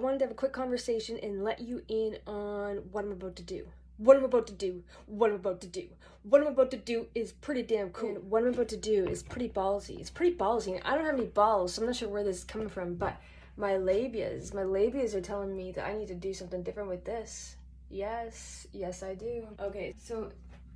wanted to have a quick conversation and let you in on what I'm about to do. What I'm about to do is pretty damn cool. And what I'm about to do is pretty ballsy. It's pretty ballsy. And I don't have any balls, so I'm not sure where this is coming from, but my labias are telling me that I need to do something different with this. Yes, I do. Okay, so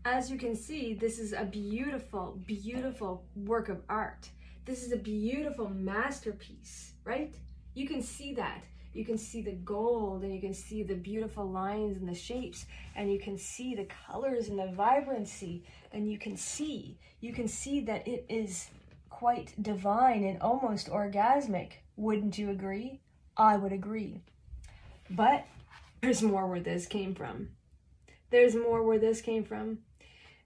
as you can see, this is a beautiful, beautiful work of art. This is a beautiful masterpiece, right? You can see that. You can see the gold, and you can see the beautiful lines and the shapes, and you can see the colors and the vibrancy, and you can see that it is quite divine and almost orgasmic. Wouldn't you agree? I would agree. But there's more where this came from. There's more where this came from.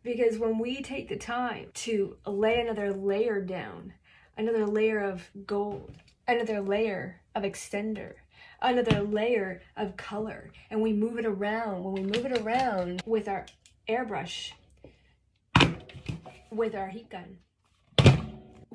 Because when we take the time to lay another layer down, another layer of gold, another layer of extender, another layer of color, and we move it around, when we move it around with our airbrush, with our heat gun,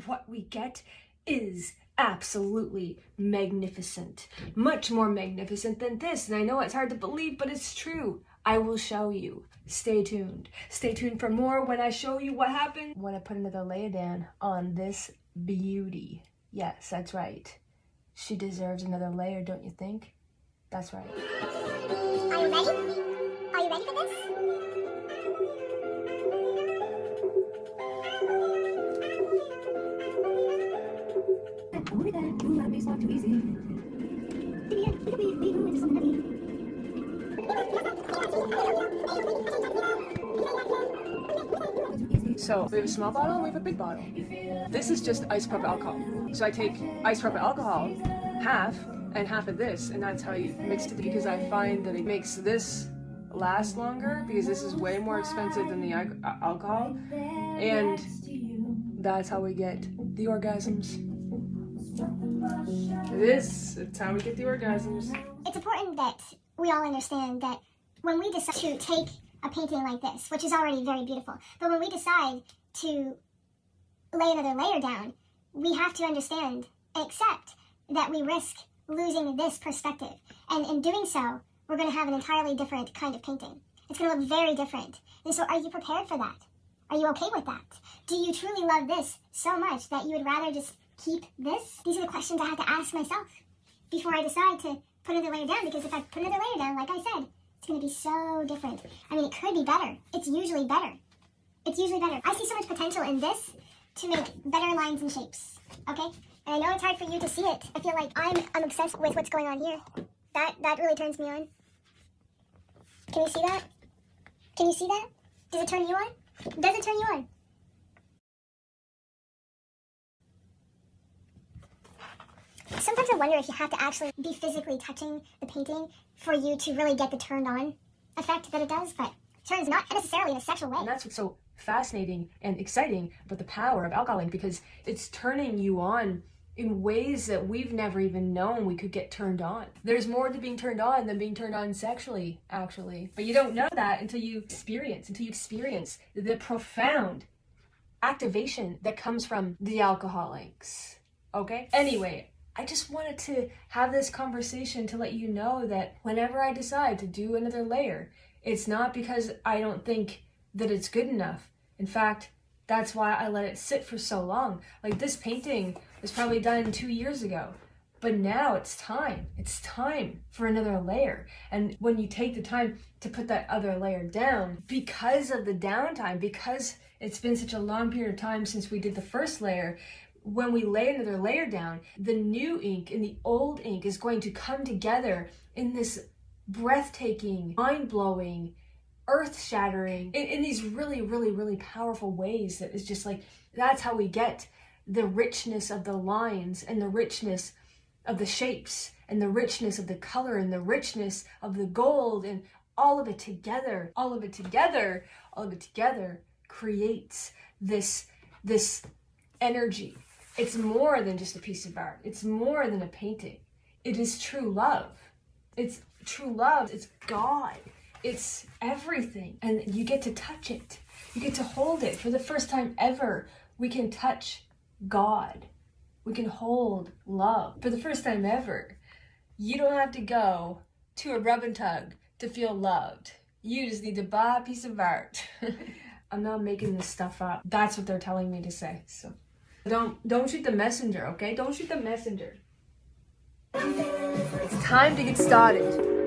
what we get is absolutely magnificent. Much more magnificent than this. And I know it's hard to believe, but it's true. I will show you. Stay tuned. Stay tuned for more when I show you what happened when I put another layer down on this beauty. Yes, that's right. She deserves another layer, don't you think? That's right. Are you ready? Are you ready for this? So we have a small bottle and we have a big bottle. This is just isopropyl alcohol. So I take isopropyl alcohol, half, and half of this, and that's how you mix it, because I find that it makes this last longer, because this is way more expensive than the alcohol, and that's how we get the orgasms. It's how we get the orgasms. It's important that we all understand that when we decide to take a painting like this, which is already very beautiful, but when we decide to lay another layer down, we have to understand and accept that we risk losing this perspective. And in doing so, we're going to have an entirely different kind of painting. It's going to look very different. And so are you prepared for that? Are you okay with that? Do you truly love this so much that you would rather just keep this? These are the questions I have to ask myself before I decide to put another layer down, because if I put another layer down, like I said, it's going to be so different. I mean, it could be better. It's usually better. It's usually better. I see so much potential in this to make better lines and shapes, okay? And I know it's hard for you to see it. I feel like I'm obsessed with what's going on here. That really turns me on. Can you see that? Can you see that? Does it turn you on? Does it turn you on? Sometimes I wonder if you have to actually be physically touching the painting for you to really get the turned on effect that it does, but it turns not necessarily in a sexual way. And that's what's so fascinating and exciting about the power of alcohol, because it's turning you on in ways that we've never even known we could get turned on. There's more to being turned on than being turned on sexually, actually. But you don't know that until you experience the profound activation that comes from the alcoholics. Okay? Anyway, I just wanted to have this conversation to let you know that whenever I decide to do another layer, it's not because I don't think that it's good enough. In fact, that's why I let it sit for so long. Like, this painting was probably done 2 years ago, but now it's time. It's time for another layer. And when you take the time to put that other layer down, because of the downtime, because it's been such a long period of time since we did the first layer, when we lay another layer down, the new ink and the old ink is going to come together in this breathtaking, mind-blowing, earth-shattering, in these really, really, really powerful ways. That is just like, that's how we get the richness of the lines, and the richness of the shapes, and the richness of the color, and the richness of the gold, and all of it together creates this energy. It's more than just a piece of art. It's more than a painting. It is true love. It's true love. It's God. It's everything. And you get to touch it. You get to hold it. For the first time ever, we can touch God. We can hold love. For the first time ever. You don't have to go to a rub and tug to feel loved. You just need to buy a piece of art. I'm not making this stuff up. That's what they're telling me to say. So don't shoot the messenger, okay? Don't shoot the messenger. It's time to get started.